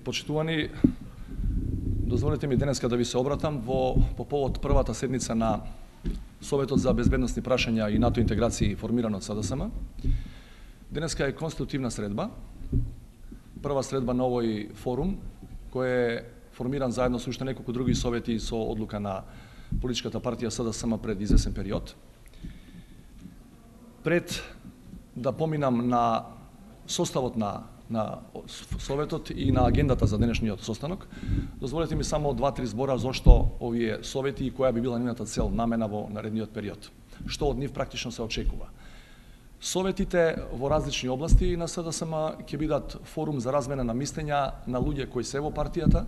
Почитувани, дозволете ми денеска да ви се обратам по повод првата седница на Советот за безбедносни прашања и НАТО интеграции формиран од СДСМ. Денеска е конститутивна средба, прва средба на овој форум, кој е формиран заедно со уште неколку други совети со одлука на политичката партија СДСМ пред извесен период. Пред да поминам на составот на Советот и на агендата за денешниот состанок, дозволете ми само 2-3 збора зошто овие совети и која би била нивната цел, намена во наредниот период. Што од нив практично се очекува. Советите во различни области на СДСМ ќе бидат форум за размена на мислења на луѓе кои се во партијата,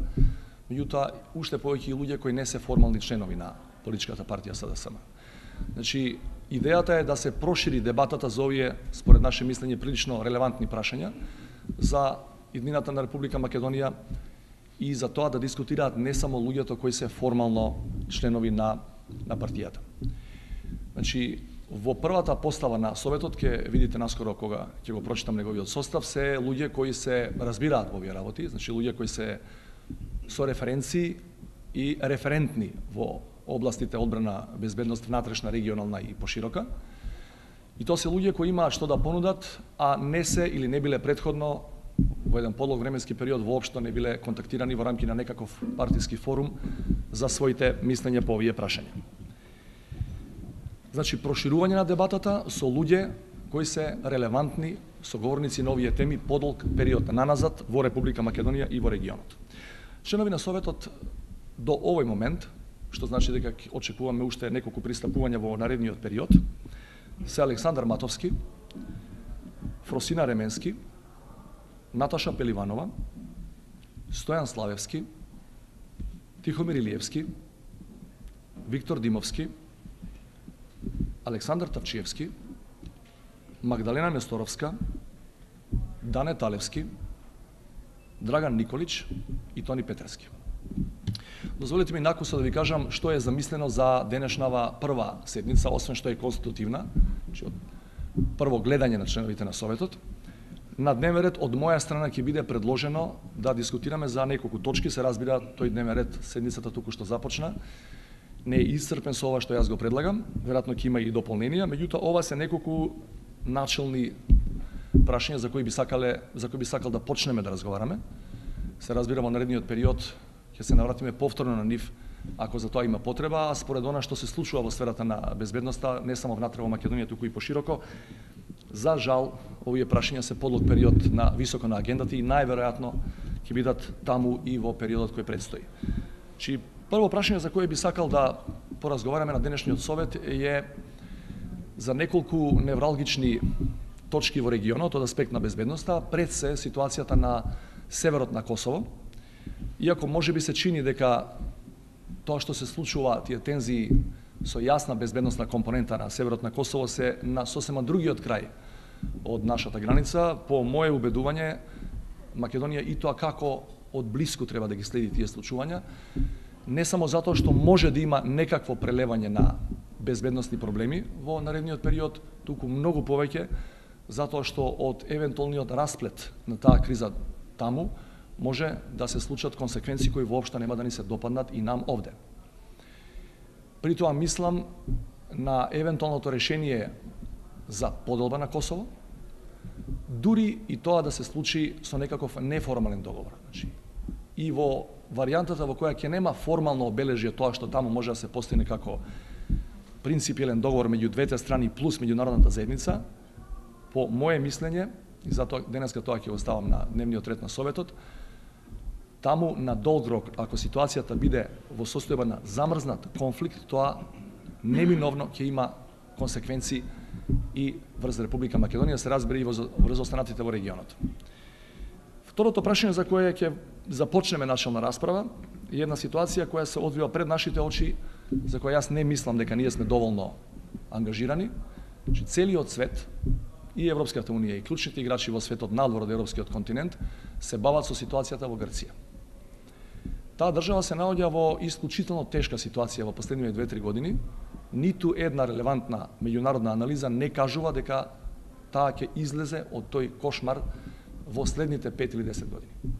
меѓутоа уште повеќе и луѓе кои не се формални членови на политичката партија СДСМ. Значи, идејата е да се прошири дебатата за овие, според наше мислење, прилично релевантни прашања за иднината на Република Македонија и за тоа да дискутираат не само луѓето кои се формално членови на партијата. Значи, во првата постава на Советот, ќе видите наскоро кога ќе го прочитам неговиот состав, се луѓе кои се разбираат во овие работи, значи луѓе кои се со референции и референтни во областите одбрана, безбедност, внатрешна, регионална и поширока. И тоа се луѓе кои имаат што да понудат, а не се или не биле претходно во еден подлог временски период воопшто не биле контактирани во рамки на некаков партиски форум за своите мислења по овие прашања. Значи, проширување на дебатата со луѓе кои се релевантни соговорници на овие теми подолг период наназад во Република Македонија и во регионот. Членови на Советот до овој момент, што значи дека очекуваме уште неколку пристапувања во наредниот период, се Александар Матовски, Фросина Ременски, Наташа Пеливанова, Стојан Славевски, Тихомир Илиевски, Виктор Димовски, Александар Тавчиевски, Магдалена Несторовска, Дане Талевски, Драган Николич и Тони Петерски. Дозволете ми накуса да ви кажам што е замислено за денешнава прва седница, освен што е конститутивна, значи од прво гледање на членовите на Советот. На дневен ред од моја страна ќе биде предложено да дискутираме за неколку точки, се разбира тој дневен ред седницата туку што започна. Не е исцрпен со ова што јас го предлагам, веројатно ќе има и дополненија, меѓутоа ова се неколку начелни прашања за кои би сакал да почнеме да разговараме. Се разбира во наредниот период ќе се навратиме повторно на нив ако за тоа има потреба, а според она што се случува во сферата на безбедноста, не само внатре во Македонија, туку и пошироко, за жал, овие прашања се подлог период на високо на агендата и најверојатно ќе бидат таму и во периодот кој предстои. Чи прво прашање за кое би сакал да поразговараме на денешниот совет е за неколку невралгични точки во регионот од аспект на безбедноста, пред се ситуацијата на северот на Косово. Иако може би се чини дека тоа што се случува, тие тензии со јасна безбедносна компонента на северот на Косово се на сосема другиот крај од нашата граница, по мое убедување, Македонија и тоа како од блиску треба да ги следи тие случувања, не само затоа што може да има некакво прелевање на безбедносни проблеми во наредниот период, туку многу повеќе затоа што од евентуалниот расплет на таа криза таму може да се случат консеквенции кои воопшто нема да ни се допаднат и нам овде. При тоа мислам на евентуалното решение за поделба на Косово, дури и тоа да се случи со некаков неформален договор. Значи, и во варијантата во која ќе нема формално обележје тоа што таму може да се постигне како принципиелен договор меѓу двете страни плюс меѓународната заедница, по мое мислење, и затоа денеска тоа ќе го ставам на дневниот ред на Советот, таму на долг рок, ако ситуацијата биде во состојба на замрзнат конфликт, тоа неминовно ќе има консеквенции и врз Република Македонија, се разбери и врз останатите во регионот. Второто прашање за кое ќе започнеме начална расправа е една ситуација која се одвива пред нашите очи, за која јас не мислам дека ние сме доволно ангажирани. Целиот свет, и Европската унија и клучните играчи во светот надвор од европскиот континент се бават со ситуацијата во Грција. Таа држава се наоѓа во исклучително тешка ситуација во последниве 2-3 години. Ниту една релевантна меѓународна анализа не кажува дека таа ќе излезе од тој кошмар во следните 5 или 10 години.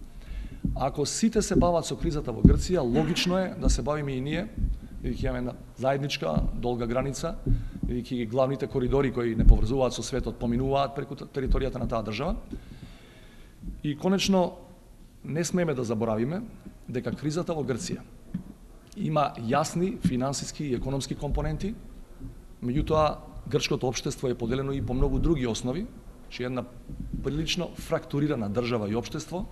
Ако сите се бават со кризата во Грција, логично е да се бавиме и ние, бидејќи имаме една заедничка долга граница, бидејќи главните коридори кои не поврзуваат со светот поминуваат преку територијата на таа држава. И конечно не смееме да заборавиме дека кризата во Грција има јасни финансиски и економски компоненти, меѓутоа грчкото општество е поделено и по многу други основи, че една прилично фрактурирана држава и општество,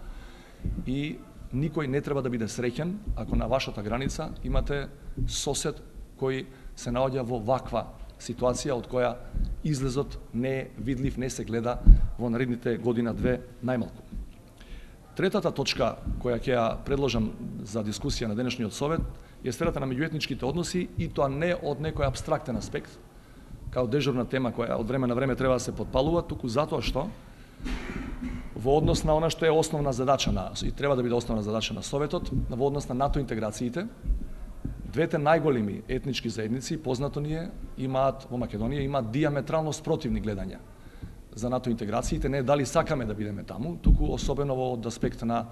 и никој не треба да биде среќен ако на вашата граница имате сосед кој се наоѓа во ваква ситуација од која излезот не е видлив, не се гледа во наредните година-две најмалку. Третата точка која ќе ја предложам за дискусија на денешниот совет е сферата на меѓуетничките односи, и тоа не од некој абстрактен аспект, као дежурна тема која од време на време треба да се потпалува, туку затоа што во однос на она што е основна задача и треба да биде основна задача на Советот, во однос на НАТО интеграциите, двете најголеми етнички заедници, познато ни е, имаат во Македонија имаат диаметрално спротивни гледања за НАТО интеграциите, не дали сакаме да бидеме таму, туку особено во од аспект на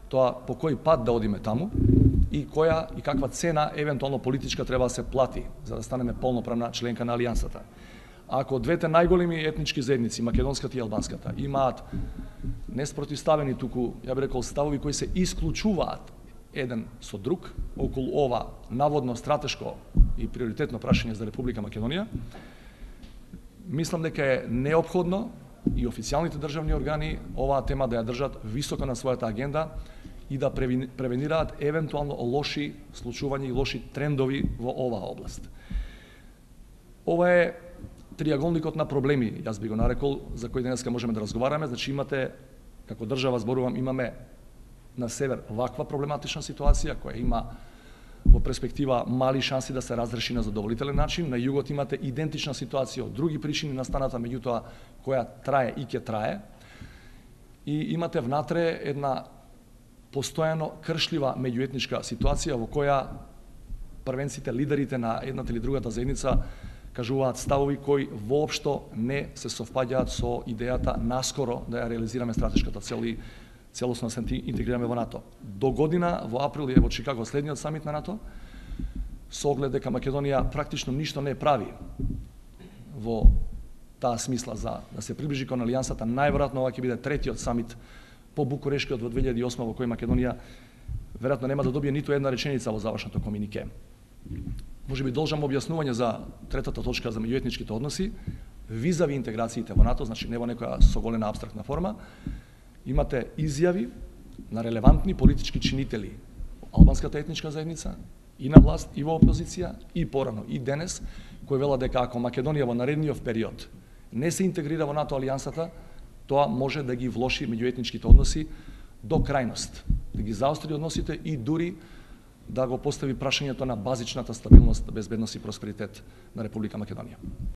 тоа по кој пат да одиме таму и која и каква цена евентуално политичка треба да се плати за да станеме полноправна членка на алијансата. Ако двете најголеми етнички заедници, македонската и албанската, имаат неспротивставени, туку, ја би рекол, ставови кои се исклучуваат еден со друг околу ова наводно стратешко и приоритетно прашање за Република Македонија, мислам дека е неопходно и официјалните државни органи оваа тема да ја држат високо на својата агенда и да превенираат евентуално лоши случувања и лоши трендови во оваа област. Ова е триаголникот на проблеми, јас би го нарекол, за кој денеска можеме да разговараме. Значи имате, како држава зборувам, имаме на север ваква проблематична ситуација која има во перспектива мали шанси да се разреши на задоволителен начин. На југот имате идентична ситуација од други причини настаната, меѓутоа која трае и ќе трае. И имате внатре една постојано кршлива меѓуетничка ситуација во која првенците, лидерите на едната или другата заедница кажуваат ставови кои воопшто не се совпаѓаат со идејата наскоро да ја реализираме стратешката цел и целосно се интегрираме во НАТО. До година, во април е во Чикаго следниот самит на НАТО, со оглед дека Македонија практично ништо не прави во таа смисла за да се приближи кон алијансата, најверојатно ова ќе биде третиот самит по Букурешкиот во 2008 во кој Македонија веројатно нема да добие ниту една реченица во завршното комунике. Може би должам објаснување за третата точка за меѓуетничките односи, визави интеграциите во НАТО, значи не во некоја соголена абстрактна форма. Имате изјави на релевантни политички чинители во албанската етничка заедница, и на власт, и во опозиција, и порано, и денес, кои велат дека ако Македонија во наредниот период не се интегрира во НАТО алијансата, тоа може да ги влоши меѓуетничките односи до крајност, да ги заостри односите и дури да го постави прашањето на базичната стабилност, безбедност и просперитет на Република Македонија.